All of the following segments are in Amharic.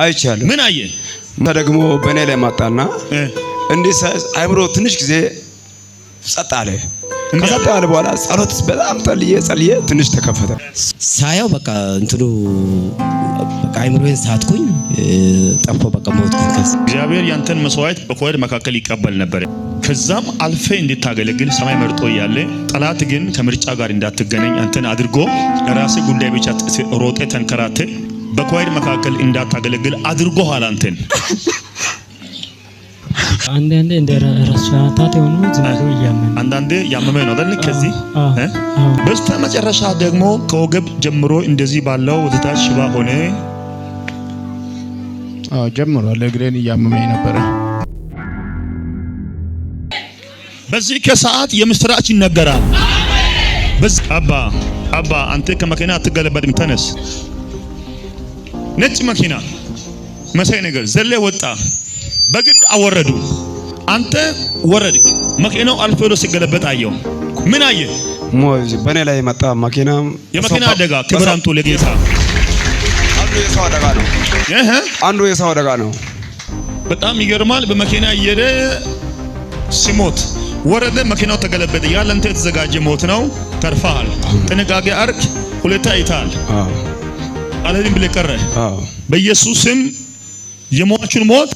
አይቻለሁ። ምን አየ? ደግሞ በእኔ ላይ መጣና እንዲህ አይምሮ ትንሽ ጊዜ ጸጥ አለ። ከጸጥ አለ በኋላ ጸሎት በጣም ጸልዬ ትንሽ ተከፈተ። ሳያው በቃ እንትኑ በቃ አይምሮዬን ሳትኩኝ ጠፎ በቃ ሞትኩኝ። እግዚአብሔር ያንተን መስዋዕት በኮሬድ መካከል ይቀበል ነበር። ከዛም አልፈ እንድታገለግል ሰማይ መርጦ ያለ ጠላት ግን ከምርጫ ጋር እንዳትገናኝ አንተን አድርጎ ለራስ ጉዳይ ብቻ ሮጤ ተንከራተ በኮሬድ መካከል እንዳታገለግል አድርጎ አንተን አንዳንዴ እንደ ራስፋታት ሆኖ ዝምብሎ ያመመ አንዳንዴ ያመመ ነው አይደል? ከዚህ በስተመጨረሻ ደግሞ ከወገብ ጀምሮ እንደዚህ ባለው ወደታች ሽባ ሆነ። ጀምሯል። እግሬን እያመመኝ ነበር። በዚህ ከሰዓት የምስራች ይነገራል። በዚህ አባ አንተ ከመኪና አትገለበጥም፣ ተነስ። ነጭ መኪና መሳይ ነገር ዘለ ወጣ። በግድ አወረዱ። አንተ ወረድ። መኪናው አልፎ ሄዶ ሲገለበጥ አየው። ምን አየ? በእኔ ላይ መጣ መኪና። የመኪና አደጋ። ክብር አምጡ ለጌታ። አንዱ የሰው አደጋ ነው። አንዱ የሰው አደጋ ነው። በጣም ይገርማል። በመኪና እየሄደ ሲሞት ወረደ። መኪናው ተገለበጠ። ያለንተ የተዘጋጀ ሞት ነው። ተርፋል። ጥንቃቄ አርግ። ሁለታ አይታል። አለንም ብለህ ቀረ። በኢየሱስ ስም የሟቹን ሞት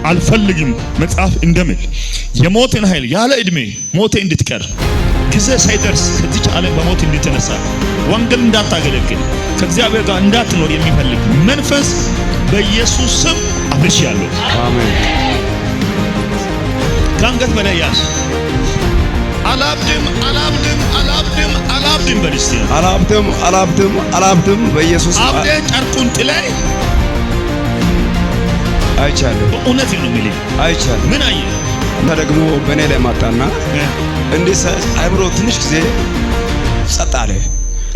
አልፈልግም። መጽሐፍ እንደምል የሞትን ኃይል ያለ እድሜ ሞቴ እንድትቀር ጊዜ ሳይደርስ ከዚህ ዓለም በሞት እንድትነሳ ወንጌል እንዳታገለግል ከእግዚአብሔር ጋር እንዳትኖር የሚፈልግ መንፈስ በኢየሱስ ስም አፍርሻለሁ። አሜን። ከአንገት በላይ ያዝ። አላብድም በልስቲ አላብድም በኢየሱስ አብደ ጨርቁን ጥላይ አይቻለሁ። በእውነት ነው የሚልህ አይቻለሁ። ምን አየ? ደግሞ በእኔ ላይ መጣና እንዲህ አይምሮ ትንሽ ጊዜ ጸጥ አለ።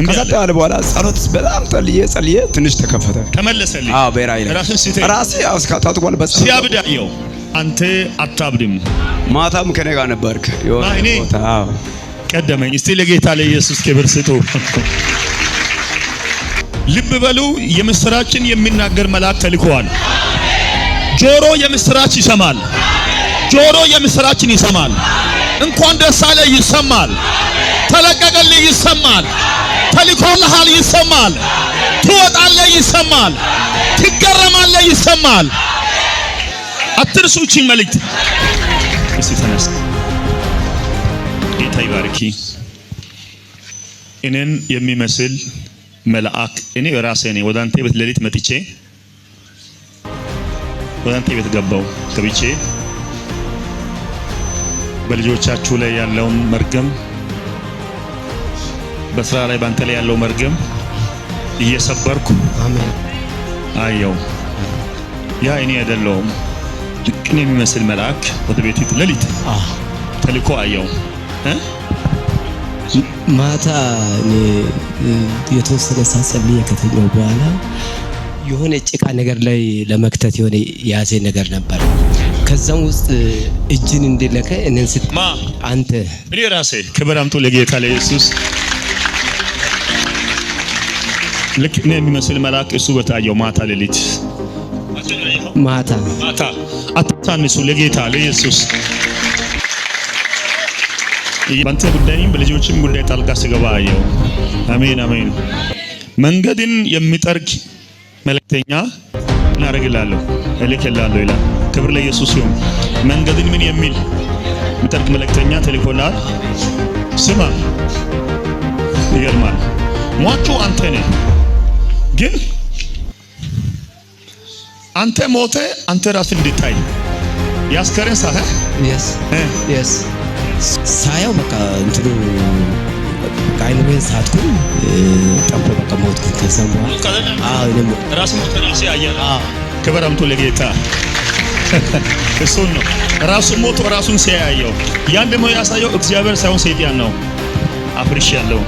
ከጸጥ አለ በኋላ ጸሎት በጣም ጸልዬ ትንሽ ተከፈተ። ተመለሰልኝ። በራይ ላይ ራሴ አስካታቱ በኋላ በጸሎት ሲያብድ አየው። አንተ አታብድም። ማታም ከኔ ጋር ነበርክ። ቀደመኝ። እስቲ ለጌታ ለኢየሱስ ክብር ስጡ። ልብ በሉ። የምስራችን የሚናገር መልአክ ተልኮዋል። ጆሮ የምስራች ይሰማል። ጆሮ የምስራችን ይሰማል። እንኳን ደስ አለ ይሰማል። ተለቀቀልህ ይሰማል። ተልኮልሃል ይሰማል። ትወጣለህ ይሰማል። ትገረማለህ ይሰማል። አትርሱቺ መልእክት። እስቲ ተነስ። ጌታ ይባርኪ። እኔን የሚመስል መልአክ እኔ ራሴ ነኝ። ወደ አንተ ቤት ሌሊት መጥቼ ወደ አንተ ቤት ገባው። ከብቼ በልጆቻችሁ ላይ ያለውን መርገም፣ በስራ ላይ ባንተ ላይ ያለው መርገም እየሰበርኩ አሜን አየው። ያ እኔ አይደለሁም። ልክ እኔ የሚመስል መልአክ ወደ ቤት ሌሊት ተልኮ አየው። ማታ የተወሰነ ሳጸልይ ከተኛው በኋላ የሆነ ጭቃ ነገር ላይ ለመክተት የሆነ ያዘ ነገር ነበር። ከዛም ውስጥ እጅን እንደለከ እነን ስትማ አንተ እኔ ራሴ ክብር አምጡ ለጌታ ለኢየሱስ። ልክ እኔ የሚመስል መልአክ እሱ በታየው ማታ ሌሊት ማታ አታንሱ ለጌታ ለኢየሱስ። ባንተ ጉዳይም በልጆችም ጉዳይ ጣልቃ ሲገባ አየው። አሜን አሜን። መንገድን የሚጠርግ መልእክተኛ እናደርግላለሁ እልክላለሁ ይላል። ክብር ለኢየሱስ ይሁን። መንገድን ምን የሚል የሚጠርግ መልእክተኛ ተልኮልሃል። ስማ፣ ይገርማል። ሟቹ አንተ ነህ፣ ግን አንተ ሞተ አንተ ራስህ እንድታይ ያስከረን ሳህ yes ሳያው በቃ እንትኑ በቃ አይምሮዬን ሳትኩኝ ጠፎ በቃ ሞትኩኝ። ከዛም በኋላ ራስ ሞተ ራስ ያየ። ክብር አምጡ ለጌታ። እሱን ነው ራሱ ሞቶ ራሱን ሲያየው። ያን ደግሞ ያሳየው እግዚአብሔር ሳይሆን ሰይጣን ነው። አፍርሻለሁ።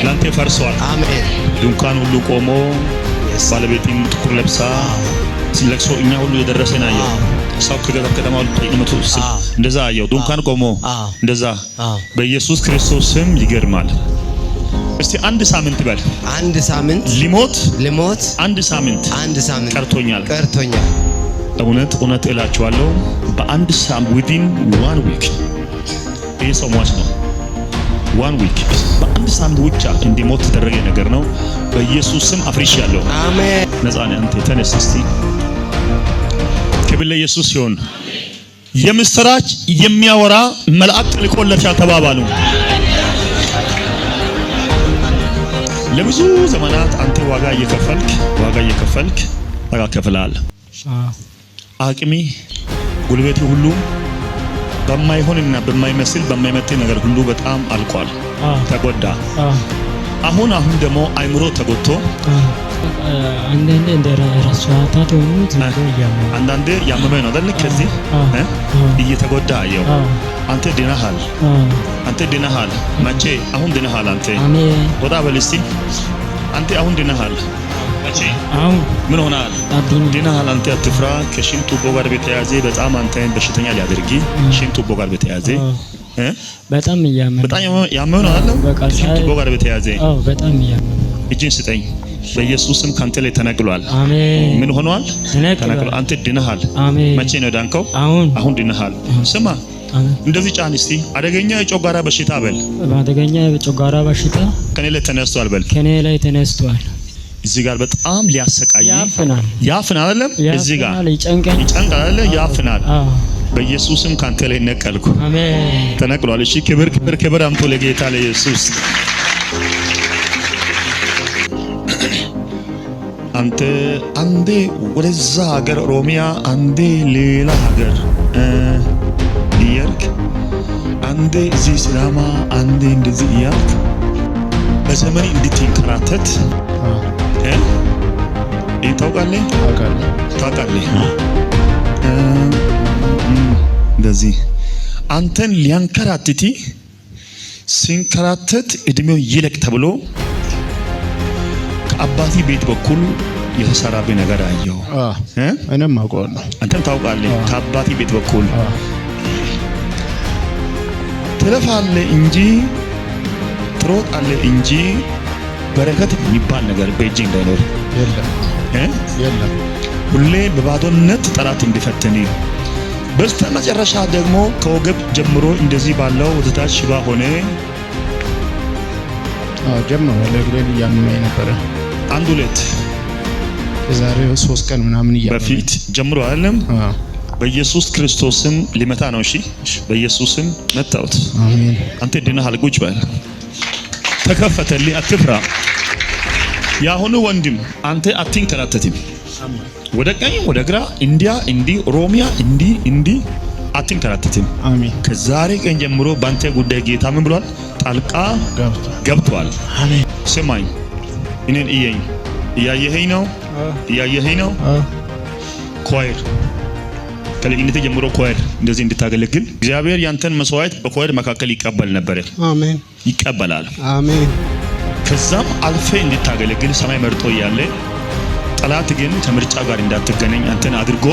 ላንተ ፈርሷል። አሜን። ድንኳን ሁሉ ቆሞ ባለቤቴም ጥቁር ለብሳ ሲለቅሶ እኛ ሁሉ የደረሰን አየው። ሰው ከተማው ለመቶ እንደዛ አየው። ድንኳን ቆሞ እንደዛ በኢየሱስ ክርስቶስ ስም ይገርማል። እስቲ አንድ ሳምንት በል። አንድ ሳምንት ልሞት አንድ ሳምንት ቀርቶኛል። እውነት እላችኋለሁ በአንድ ሳምንት within 1 week ይሄ ሰው ሟች ነው። 1 week በአንድ ሳምንት ብቻ እንዲሞት ተደረገ ነገር ነው። በኢየሱስ ስም አፍርሻለሁ። አሜን። ነፃ ነህ አንተ። ተነስ እስቲ። ክብር ለኢየሱስ ይሁን። የምስራች የሚያወራ መልአክ ልኮለታል ተባባሉ። ለብዙ ዘመናት አንተ ዋጋ እየከፈልክ ከፍለሃል። አቅሚ ጉልበቴ ሁሉ በማይሆንና በማይመስል በማይመጥን ነገር ሁሉ በጣም አልቋል። ተጎዳ። አሁን ደግሞ አይምሮ ተጎድቶ አንዳንዴ እንደ ራስዋታት ሆኖ አንዳንዴ ያመመኝ ነው አይደል? ከዚህ እየተጎዳ አየው። አንተ ድነሃል። መቼ? አሁን ድነሃል። አንተ ወጣ በል እስቲ። አንተ አሁን ድነሃል። መቼ? አሁን ምን ሆናል? ድነሃል። አንተ አትፍራ። ከሽንት ቱቦ ጋር በተያያዘ በጣም አንተን በሽተኛ ሊያደርጊ ሽንት ቱቦ ጋር በተያያዘ በጣም ያመመኝ ነው አይደል? ከሽንት ቱቦ ጋር በተያያዘ በጣም ያመመኝ። እጅን ስጠኝ። በኢየሱስ ስም ካንተ ላይ ተነቅሏል። አሜን። ምን ሆኗል? ተነቅሏል። አንተ ድነሃል። መቼ ነው ዳንከው? አሁን ድነሃል። ስማ እንደዚህ ጫን እስቲ። አደገኛ የጨጓራ በሽታ በል። አደገኛ የጨጓራ በሽታ ከኔ ላይ ተነስቷል በል። ከኔ ላይ ተነስቷል። እዚህ ጋር በጣም ሊያሰቃይ ያፍናል አይደለም? እዚህ ጋር ይጨንቃል አይደለ? ያፍናል። በኢየሱስም ካንተ ላይ ነቀልኩ። አሜን። ተነቅሏል። እሺ ክብር አምጡ ለጌታ ለኢየሱስ። አንተ አንዴ ወደዛ ሀገር ኦሮሚያ፣ አንዴ ሌላ ሀገር እያልክ አንዴ እዚህ ሲዳማ፣ አንዴ እንደዚህ እያልክ በዘመኔ እንድትንከራተት ታውቃለህ? እንደዚህ አንተን ሊያንከራትቲ ሲንከራተት እድሜው ይለቅ ተብሎ ከአባቲ ቤት በኩል የተሰራብኝ ነገር አየሁ። እኔም አውቀዋለሁ። አንተም ታውቃለህ። ከአባቲ ቤት በኩል ትለፋለህ እንጂ ትሮጣለህ እንጂ በረከት የሚባል ነገር በእጅ እንዳይኖር የለም። ሁሌ በባዶነት ጠላት እንዲፈትን በስተመጨረሻ ደግሞ ከወገብ ጀምሮ እንደዚህ ባለው ወደታች ሽባ ሆነ። ጀምሮ ለእግሬን እያመመኝ ነበረ። አንድ ሁለት የዛሬ 3 ቀን ምናምን በፊት ጀምሮ አይደለም? በኢየሱስ ክርስቶስም ሊመታ ነው። እሺ በኢየሱስም መታውት። አሜን። አንተ ድነሃል። ቁጭ በል። ተከፈተልኝ። አትፍራ። ያሁኑ ወንድም አንተ አትንከራተትም። ወደ ቀኝ ወደ ግራ እንዲያ እንዲህ ኦሮሚያ እንዲህ አትንከራተትም። አሜን። ከዛሬ ቀን ጀምሮ ባንተ ጉዳይ ጌታ ምን ብሏል? ጣልቃ ገብቷል። አሜን። ስማኝ፣ እኔን እያየኸኝ ነው። ኳየር ከልጅነት ጀምሮ ኳየር እንደዚህ እንድታገለግል እግዚአብሔር ያንተን መስዋዕት በኳየር መካከል ይቀበል ነበር። አሜን። ይቀበላል። አሜን። ከዛም አልፌ እንድታገለግል ሰማይ መርጦ እያለ ጠላት ግን ከምርጫ ጋር እንዳትገናኝ አንተን አድርጎ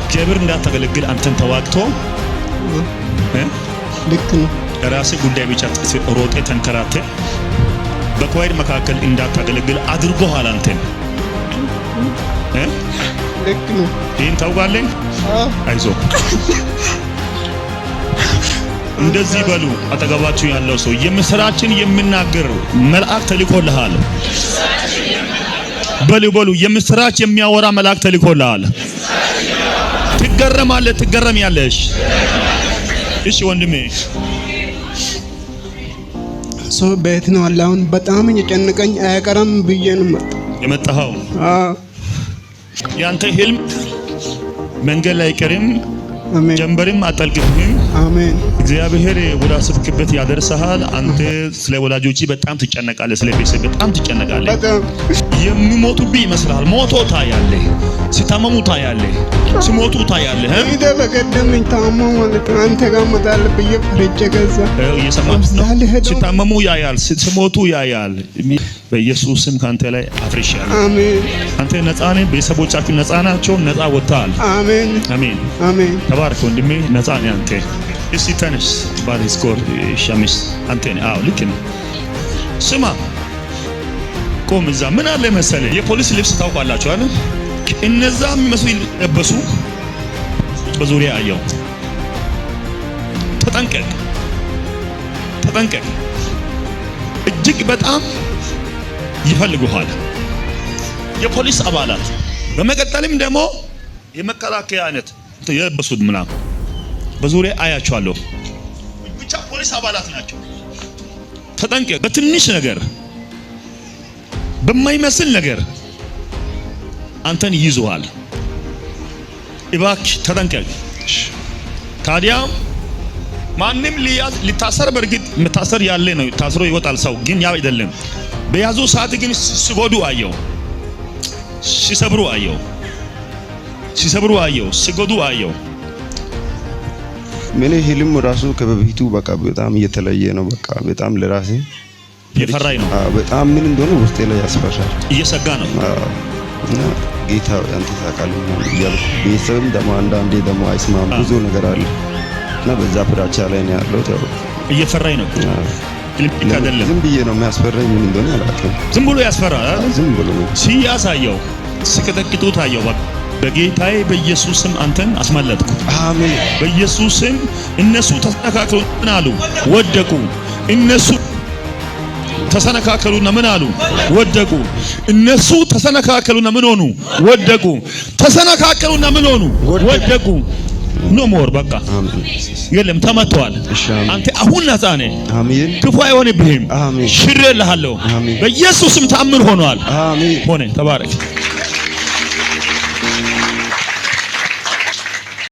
እግዚአብሔር እንዳታገለግል አንተን ተዋግቶ ልክ ነው። ራስህ ጉዳይ ብቻ ሮጤ ተንከራተ በኳየር መካከል እንዳታገለግል አድርጎሃል። አንተን ልክ ነው። ይህን ታውቃለህ? አይዞህ። እንደዚህ በሉ። አጠገባችሁ ያለው ሰው የምስራችን የሚናገር መልአክ ተልኮልሃል በሉ። የምስራች የሚያወራ መልአክ ተልኮልሃል። ትገረሚያለሽ። እሺ ወንድሜ ሰው ቤት ነው አለ። አሁን በጣም እየጨነቀኝ አይቀርም ብዬ ነው የመጣኸው። ያንተ ህልም መንገድ ላይ አይቀርም። አሜን። ጀንበርም አጠልቅብህም። አሜን። እግዚአብሔር ወደ አስብክበት ያደርሰሃል። አንተ ስለ ወላጆች በጣም ትጨነቃለህ፣ ስለ ቤተሰብ በጣም ትጨነቃለህ። በጣም የሚሞቱብህ ይመስልሃል። ሞቶ ታያለህ፣ ሲታመሙ ታያለህ፣ ሲሞቱ ታያለህ። ይሄ በቀደም ታሞ ማለት አንተ ጋር መጣል ብዬ ፍርጭ ገዛ እየሰማህ ነው። ሲታመሙ ያያል፣ ሲሞቱ ያያል። በኢየሱስም ካንተ ላይ አፍርሻለሁ። አሜን። አንተ ነፃ ነህ። ቤተሰቦቻችሁ ነፃ ናቸው። ነፃ ወጥተሃል። አሜን። አሜን። አሜን። ተባረክ ወንድሜ፣ ነፃ ነህ አንተ። እስቲ ተነስ። ባል ስኮር ሻሚስ አንተ ነህ። አዎ ልክ ነህ። ስማ ቆም እዛ ምን አለ መሰለ የፖሊስ ልብስ ታውቃላችሁ አይደል? እነዛ የሚመስሉ ለበሱ በዙሪያ አየው። ተጠንቀቅ ተጠንቀቅ፣ እጅግ በጣም ይፈልጉሃል የፖሊስ አባላት። በመቀጠልም ደግሞ የመከላከያ አይነት የለበሱት ምናምን በዙሪያ አያቸዋለሁ። ብቻ ፖሊስ አባላት ናቸው። ተጠንቀቅ። በትንሽ ነገር በማይመስል ነገር አንተን ይይዙሃል። እባክህ ተጠንቀቅ። ታዲያ ማንም ሊታሰር በርግጥ መታሰር ያለ ነው። ታስሮ ይወጣል ሰው፣ ግን ያው አይደለም። በያዙ ሰዓት ግን ሲጎዱ አየው፣ ሲሰብሩ አየው፣ ሲጎዱ አየው። ምን ህልም ራሱ ከበፊቱ በቃ በጣም እየተለየ ነው። በቃ በጣም ለራሴ የፈራኝ ነው። በጣም ምን እንደሆነ ውስጤ ላይ ያስፈራል፣ እየሰጋ ነው። እና ጌታ አንተ ታውቃለህ ነው እያልኩ ቤተሰብም ደግሞ አንዳንዴ ደግሞ አይስማም ብዙ ነገር አለ እና በዛ ፍራቻ ላይ ነው ያለው። ያው እየፈራኝ ነው። አይደለም ዝም ብዬ ነው የሚያስፈራኝ። ምን እንደሆነ አላውቅም። ዝም ብሎ ያስፈራል። ዝም ብሎ ሲያሳየው ሲቀጠቅጡት አየው። በጌታዬ በኢየሱስም አንተን አስመለጥኩ። አሜን። በኢየሱስም እነሱ ተሰነካከሉ፣ ምን አሉ? ወደቁ። እነሱ ተሰነካከሉና ምን አሉ? ወደቁ። እነሱ ተሰነካከሉና ምን ሆኑ? ወደቁ። ተሰነካከሉና ምን ሆኑ? ወደቁ። ኖ ሞር በቃ የለም፣ ተመቷል። አንተ አሁን ነፃ ነህ። አሜን። ክፉ አይሆንብህም። አሜን። ሽሬልሃለሁ። በኢየሱስም ተአምር ሆኗል። አሜን። ሆነ። ተባረክ።